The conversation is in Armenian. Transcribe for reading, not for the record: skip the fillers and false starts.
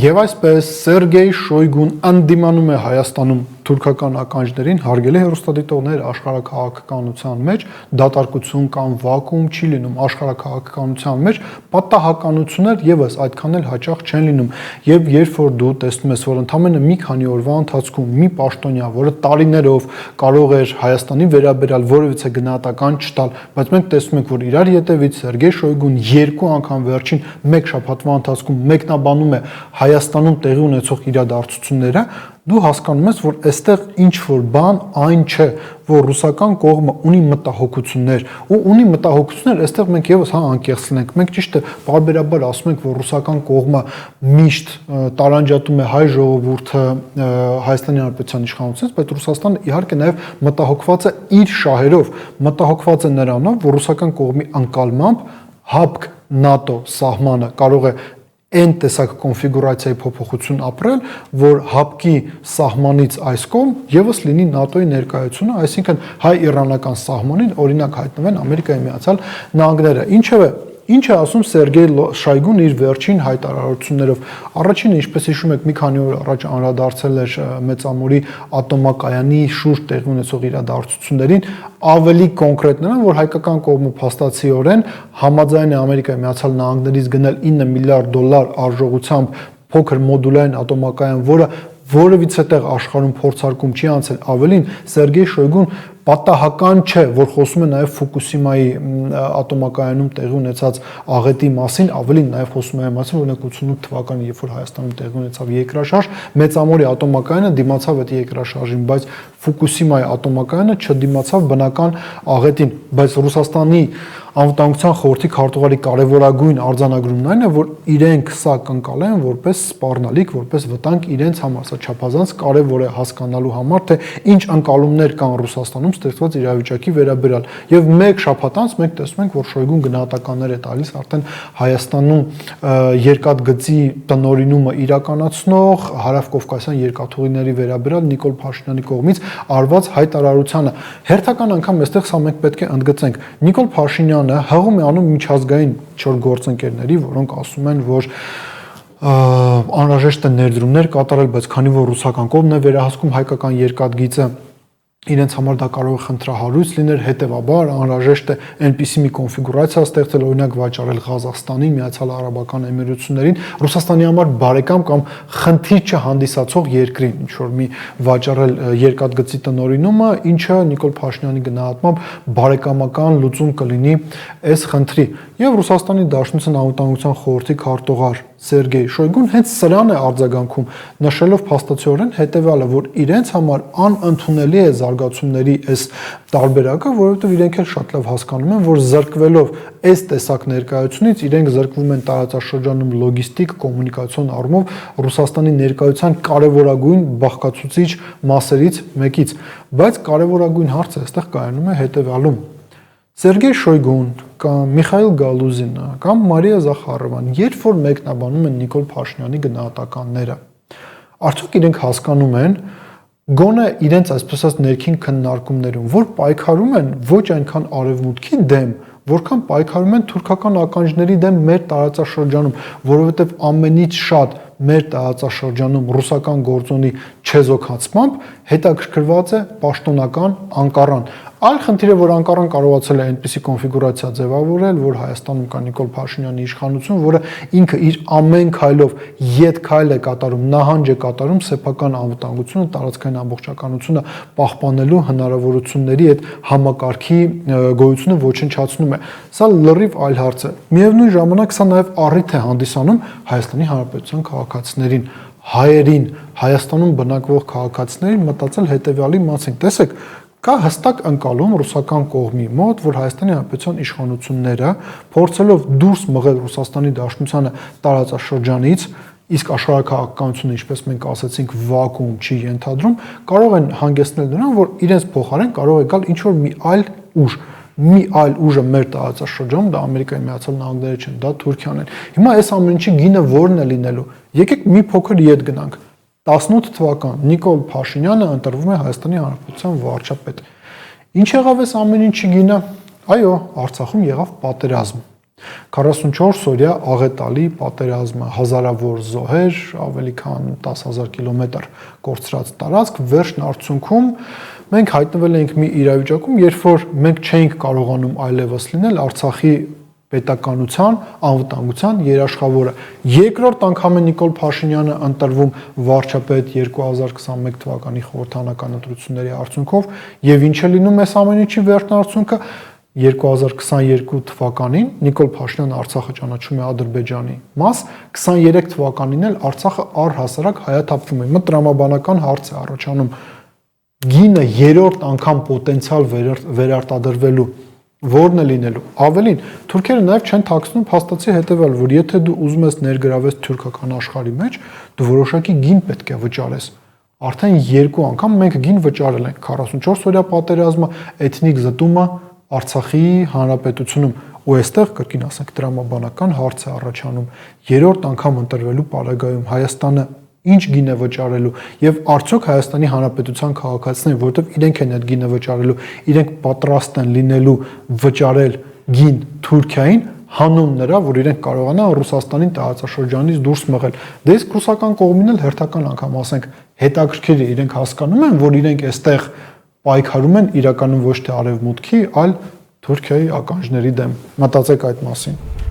Եվ այսպես Սերգեյ Շոյգուն անդիմանում է Հայաստանում թուրքական ականջներին, հարգելի հեռուստադիտողներ, աշխարհաքաղաքականության մեջ դատարկություն կամ վակուում չի լինում, աշխարհաքաղաքականության մեջ պատահականություններ եւս այդքան էլ հաճախ չեն լինում։ Եվ երբ որ դու տեսնում ես, որ ընդամենը մի քանի օրվա ընթացքում մի պաշտոնյա, որը տարիներով կարող էր Հայաստանի վերաբերյալ որևիցե գնահատական չտալ, բայց մենք տեսնում ենք, որ իրար ետևից Սերգեյ Շոյգուն երկու անգամ վերջին մեկ շաբաթվա ընթացքում մեկնաբանում է Հայաստանում տեղի ունեցող իրադարձությունները, դու հասկանում ես, որ այստեղ ինչ որ բան այն չէ, որ ռուսական կողմը ունի մտահոգություններ, ու ունի մտահոգություններ, այստեղ մենք եւս անկեղծ լինենք, մենք ճիշտ է բարբերաբար ասում ենք, որ ռուսական կողմը միշտ տարանջատում է հայ ժողովուրդը Հայաստանի Հանրապետության իշխանությունից, բայց Ռուսաստանը իհարկե նաեւ մտահոգված է իր շահերով, մտահոգված է նրանով, որ ռուսական կողմի անկալմամբ ՀԱՊԿ ՆԱՏՕ սահմանը կարող է այն տեսակ կոնֆիգուրացիայի փոփոխություն ապրել, որ ՀԱՊԿ-ի սահմանից այս կողմ եւս լինի ՆԱՏՕ-ի ներկայությունը, այսինքն հայ-իրանական սահմանին օրինակ հայտնվեն Ամերիկայի Միացյալ Նահանգները։ Ինչ է ասում Սերգեյ Շոյգուն իր վերջին հայտարարություններով։ Առաջինը, ինչպես հիշում եք, մի քանի օր առաջ անդրադարձել էր Մեծամորի ատոմակայանի շուրջ տեղի ունեցող իրադարձություններին, ավելի կոնկրետ նրան, որ հայկական կողմը փաստացիորեն համաձայն է Ամերիկայի Միացյալ Նահանգներից գնել $9 միլիարդ արժողությամբ փոքր մոդուլային ատոմակայան, որը որևիցե տեղ աշխարհում փորձարկում չի անցել, ավելին Սերգեյ Շոյգուն պատահական չէ, որ խոսում է նաև Ֆուկուսիմայի ատոմակայանում տեղի ունեցած աղետի մասին, ավելին նաև խոսում է այն մասին, որ 1988 թվականին, երբ որ Հայաստանում տեղի ունեցավ երկրաշարժ, Մեծամորի ատոմակայանը դիմացավ այդ երկրաշարժին, բայց Ֆուկուսիմայի ատոմակայանը չդիմացավ բնական աղետին, բայց Ռուսաստանի Անվտանգության խորհրդի քարտուղարի կարևորագույն արձանագրումն այն է, որ իրենք սա կընկալեն որպես սպառնալիք, որպես վտանգ իրենց համար, սա չափազանց կարևոր է հասկանալու համար, թե ինչ ընկալումներ կան Ռուսաստանում ստեղծված իրավիճակի վերաբերյալ։ Եվ մեկ շաբաթ անց մենք տեսնում ենք, որ Շոյգուն գնահատականներ է տալիս արդեն Հայաստանում երկաթգծի տնօրինումը իրականացնող հարավկովկասյան երկաթուղիների վերաբերյալ Նիկոլ Փաշինյանի կողմից արված հայտարարությանը։ Հերթական անգամ այստեղ սա մենք պետք է ընդգծենք։ Նիկոլ Փաշինյանը հղում է անում միջազգային 4 գործընկերների, որոնք ասում են, որ անհրաժեշտ է ներդրումներ կատարել, բայց քանի որ ռուսական կողմն է վերահսկում հայկական երկաթգիծը, իրենց համար դա կարող է խնդրահարույց լինել, հետևաբար անհրաժեշտ է այնպիսի մի կոնֆիգուրացիա ստեղծել, օրինակ վաճառել Ղազախստանին, Միացյալ Արաբական Էմիրություններին, Ռուսաստանի համար բարեկամ կամ խնդիր չհանդիսացող երկրին, ինչ որ մի վաճառել երկաթգծի տնօրինումը, ինչը Նիկոլ Փաշինյանի գնահատմամբ բարեկամական լուծում կլինի այս խնդրի։ Եվ Ռուսաստանի Դաշնության Անվտանգության խորհրդի քարտուղար Սերգեյ Շոյգուն հենց սրան է արձագանքում, նշելով փաստացիորեն հետևյալը, որ իրենց համար անընդունելի է զարգացումների այս տարբերակը, որովհետև իրենք էլ շատ լավ հասկանում են, որ զրկվելով այս տեսակ ներկայությունից իրենք զրկվում են տարածաշրջանում լոգիստիկ, կոմունիկացիոն առումով Ռուսաստանի ներկայության կարևորագույն բաղկացուցիչ մասերից մեկից, բայց կարևորագույն հարցը այստեղ կայանում է հետևյալում. Սերգեյ Շոյգուն կամ Միխայիլ Գալուզինը կամ Մարիա Զախարովան, երբ որ մեկնաբանում են Նիկոլ Փաշինյանի գնահատականները, արդյոք իրենք հասկանում են, գոնե իրենց այսպես ասած ներքին քննարկումներում, որ պայքարում են ոչ այնքան արևմուտքի դեմ, որքան պայքարում են թուրքական ականջների դեմ մեր տարածաշրջանում, որովհետև ամենից շատ մեր տարածաշրջանում ռուսական գործոնի չեզոքացմամբ հետաքրքրված է պաշտոնական Անկարան։ Այլ խնդիրը, որ Անկարան կարողացել է այնպիսի կոնֆիգուրացիա ձևավորել, որ Հայաստանում կա Նիկոլ Փաշինյանի իշխանություն, որը ինքը իր ամեն քայլով ետ քայլ է կատարում, նահանջ է կատարում սեփական անվտանգությունը, տարածքային ամբողջականությունը պահպանելու հնարավորությունների այդ համակարգի գոյությունը ոչնչացնում է։ Սա լրիվ այլ հարց է։ Միևնույն ժամանակ սա նաև առիթ է հանդիսանում Հայաստանի Հանրապետության քաղաքացիներին, հայերին, Հայաստանում բնակվող քաղաքացիներին մտածել հետևյալի մասին։ Տեսեք, կա հստակ ընկալում ռուսական կողմի մոտ, որ Հայաստանի Հանրապետության իշխանությունները փորձելով դուրս մղել Ռուսաստանի Դաշնությանը տարածաշրջանից, իսկ աշխարհաքաղաքականությունը, ինչպես մենք ասացինք, վակուում չի ենթադրում, կարող են հանգեցնել նրան, որ իրենց փոխարեն կարող է գալ ինչ-որ մի այլ ուժը մեր տարածաշրջանում, դա Ամերիկայի Միացյալ Նահանգները չեն, դա Թուրքիան է։ Հիմա այս ամեն ինչի գինը ո՞րն է լինելու։ Եկեք մի փոքր ետ գնանք։ 18 թվական Նիկոլ Փաշինյանը ընտրվում է Հայաստանի Հանրապետության վարչապետ։ Ինչ եղավ այս ամեն ինչի գինը։ Այո, Արցախում եղավ պատերազմ։ 44 օրյա աղետալի պատերազմը, հազարավոր զոհեր, ավելի քան 10,000 կիլոմետր կորցրած տարածք, վերջն արդյունքում մենք հայտնվել ենք մի իրավիճակում, երբ որ մենք չէինք կարողանում այլևս լինել Արցախի պետականության անվտանգության երաշխավորը։ Երկրորդ անգամ է Նիկոլ Փաշինյանը ընտրվում վարչապետ 2021 թվականի խորհրդանական ընտրությունների արդյունքով, եւ ինչ է լինում այս ամեն ինչի վերջնարդյունքը 2022 թվականին Նիկոլ Փաշինյանը Արցախը ճանաչում է Ադրբեջանի մաս, 23 թվականին էլ Արցախը առհասարակ հայաթափվում է։ Մտ տրամաբանական հարց է առաջանում, գինը երրորդ անգամ պոտենցիալ վերարտադրվելու որն է լինելու։ Ավելին, թուրքերը նաև չեն թաքցնում փաստացի հետևյալ, որ եթե դու ուզում ես ներգրավես թուրքական աշխարհի մեջ, դու որոշակի գին պետք է վճարես։ Արդեն երկու անգամ մենք գին վճարել ենք 44 օրյա պատերազմը, էթնիկ զտումը Արցախի հանրապետությունում, ու այստեղ կրկին ասենք տրամաբանական հարց է առաջանում, երրորդ անգամ ընտրվելու պարագայում Հայաստանը ինչ գին է վճարելու եւ արդյոք Հայաստանի Հանրապետության քաղաքացիները, որովհետեւ իրենք են այդ գինը վճարելու, իրենք պատրաստ են լինելու վճարել գին Թուրքիային հանուն նրա, որ իրենք կարողանան Ռուսաստանին տարածաշրջանից դուրս մղել։ Դե իսկ ռուսական կողմին էլ հերթական անգամ ասենք հետաքրքիր է, իրենք հասկանում են, որ իրենք այստեղ պայքարում են իրականում ոչ թե արևմուտքի, այլ Թուրքիայի ականջների դեմ։ Մտածեք այդ մասին։